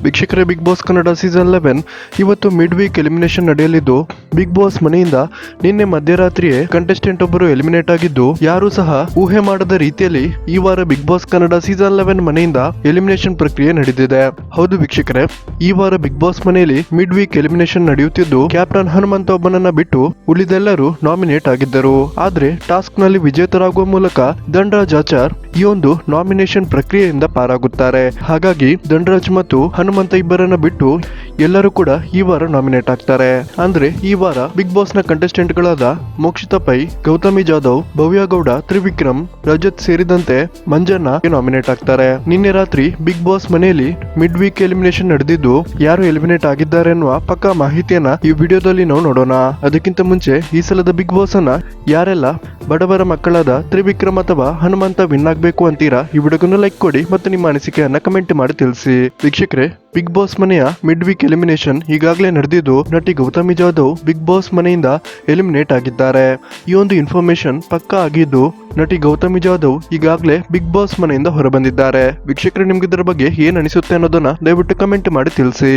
ವೀಕ್ಷಕರೇ, big boss Kannada season 11 ಇವತ್ತು mid weak elimination ನಡೆಯಲಿದ್ದು, ಬಿಗ್ ಬಾಸ್ ಮನೆಯಿಂದ ನಿನ್ನೆ ಮಧ್ಯರಾತ್ರಿಯೇ ಕಂಟೆಸ್ಟೆಂಟ್ ಒಬ್ಬರು ಎಲಿಮಿನೇಟ್ ಆಗಿದ್ದು, ಯಾರು ಸಹ ಊಹೆ ಮಾಡದ ರೀತಿಯಲ್ಲಿ ಈ ವಾರ ಬಿಗ್ ಬಾಸ್ ಕನ್ನಡ ಸೀಸನ್ 11 ಮನೆಯಿಂದ ಎಲಿಮಿನೇಷನ್ ಪ್ರಕ್ರಿಯೆ ನಡೆದಿದೆ. ಹೌದು ವೀಕ್ಷಕರೇ, ಈ ವಾರ ಬಿಗ್ ಬಾಸ್ ಮನೆಯಲ್ಲಿ ಮಿಡ್ ವೀಕ್ ಎಲಿಮಿನೇಷನ್ ನಡೆಯುತ್ತಿದ್ದು, ಕ್ಯಾಪ್ಟನ್ ಹನುಮಂತ ಒಬ್ಬನನ್ನ ಬಿಟ್ಟು ಉಳಿದೆಲ್ಲರೂ ನಾಮಿನೇಟ್ ಆಗಿದ್ದರು. ಆದ್ರೆ ಟಾಸ್ಕ್ ನಲ್ಲಿ ವಿಜೇತರಾಗುವ ಮೂಲಕ ಧನರಾಜ್ ಆಚಾರ್ ಈ ಒಂದು ನಾಮಿನೇಷನ್ ಪ್ರಕ್ರಿಯೆಯಿಂದ ಪಾರಾಗುತ್ತಾರೆ. ಹಾಗಾಗಿ ಧನರಾಜ್ ಮತ್ತು ಹನುಮಂತ ಇಬ್ಬರನ್ನ ಬಿಟ್ಟು ಎಲ್ಲರೂ ಕೂಡ ಈ ವಾರ ನಾಮಿನೇಟ್ ಆಗ್ತಾರೆ. ಅಂದ್ರೆ ಈ ವಾರ ಬಿಗ್ ಬಾಸ್ ನ ಕಂಟೆಸ್ಟೆಂಟ್ ಗಳಾದ ಮೋಕ್ಷಿತಾ ಪೈ, ಗೌತಮಿ ಜಾಧವ್, ಭವ್ಯ ಗೌಡ, ತ್ರಿವಿಕ್ರಮ್, ರಜತ್ ಸೇರಿದಂತೆ ಮಂಜಣ್ಣ ನಾಮಿನೇಟ್ ಆಗ್ತಾರೆ. ನಿನ್ನೆ ರಾತ್ರಿ ಬಿಗ್ ಬಾಸ್ ಮನೆಯಲ್ಲಿ ಮಿಡ್ ವೀಕ್ ಎಲಿಮಿನೇಷನ್ ನಡೆದಿದ್ದು, ಯಾರು ಎಲಿಮಿನೇಟ್ ಆಗಿದ್ದಾರೆ ಎನ್ನುವ ಪಕ್ಕಾ ಮಾಹಿತಿಯನ್ನ ಈ ವಿಡಿಯೋದಲ್ಲಿ ನಾವು ನೋಡೋಣ. ಅದಕ್ಕಿಂತ ಮುಂಚೆ ಈ ಸಲದ ಬಿಗ್ ಬಾಸ್ ಅನ್ನ ಯಾರೆಲ್ಲ ಬಡವರ ಮಕ್ಕಳಾದ ತ್ರಿವಿಕ್ರಮ್ ಅಥವಾ ಹನುಮಂತ ವಿನ್ ಆಗ್ಬೇಕು ಅಂತೀರಾ, ಈ ವಿಡಿಯೋಗನ್ನು ಲೈಕ್ ಕೊಡಿ ಮತ್ತು ನಿಮ್ಮ ಅನಿಸಿಕೆಯನ್ನ ಕಮೆಂಟ್ ಮಾಡಿ ತಿಳಿಸಿ. ವೀಕ್ಷಕರೇ, ಬಿಗ್ ಬಾಸ್ ಮನೆಯ ಮಿಡ್ ವೀಕ್ ಎಲಿಮಿನೇಷನ್ ಈಗಾಗಲೇ ನಡೆದಿದ್ದು, ನಟಿ ಗೌತಮಿ ಜಾಧವ್ ಬಿಗ್ ಬಾಸ್ ಮನೆಯಿಂದ ಎಲಿಮಿನೇಟ್ ಆಗಿದ್ದಾರೆ. ಈ ಒಂದು ಇನ್ಫಾರ್ಮೇಶನ್ ಪಕ್ಕಾ ಆಗಿದ್ದು, ನಟಿ ಗೌತಮಿ ಜಾಧವ್ ಈಗಾಗಲೇ ಬಿಗ್ ಬಾಸ್ ಮನೆಯಿಂದ ಹೊರಬಂದಿದ್ದಾರೆ. ವೀಕ್ಷಕರೇ, ನಿಮ್ಗೆ ಇದರ ಬಗ್ಗೆ ಏನ್ ಅನಿಸುತ್ತೆ ಅನ್ನೋದನ್ನ ದಯವಿಟ್ಟು ಕಮೆಂಟ್ ಮಾಡಿ ತಿಳಿಸಿ.